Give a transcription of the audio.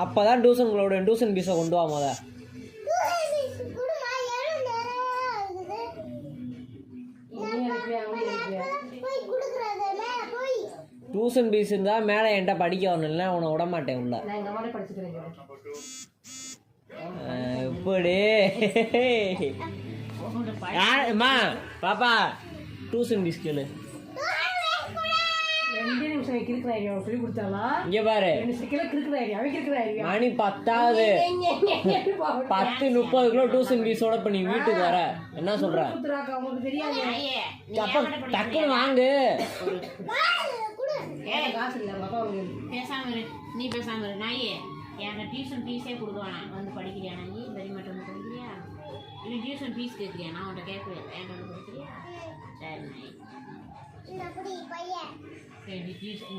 அப்போ தான் டியூஷன் பீஸை கொண்டு வா முத. டியூஷன் பீஸ் இருந்தால் மேலே என்கிட்ட படிக்க வரணும், இல்லை உன்னை விட மாட்டேன் உள்ள. இப்படி அம்மா பாப்பா டியூஷன் பீஸ் கேளு. இங்க பாரு மணி 10 10:30 டியூஷன் பீஸோட இப்ப நீ வீட்டுக்கு வர என்ன சொல்ற? டக்குன்னு வாங்கு. நீ பேசாம இரு நாயே. என் டியூஷன் ஃபீஸே கொடுக்குவானா வந்து படிக்கிறியா? நீ வெரி மட்டும் வந்து படிக்கிறியா? இல்லை டியூஷன் ஃபீஸ் கேட்குறியா? நான் உன்ட்ட கேட்கவே என்கிட்ட வந்து படிக்கிறியா? சரி நாய் டியூஷன்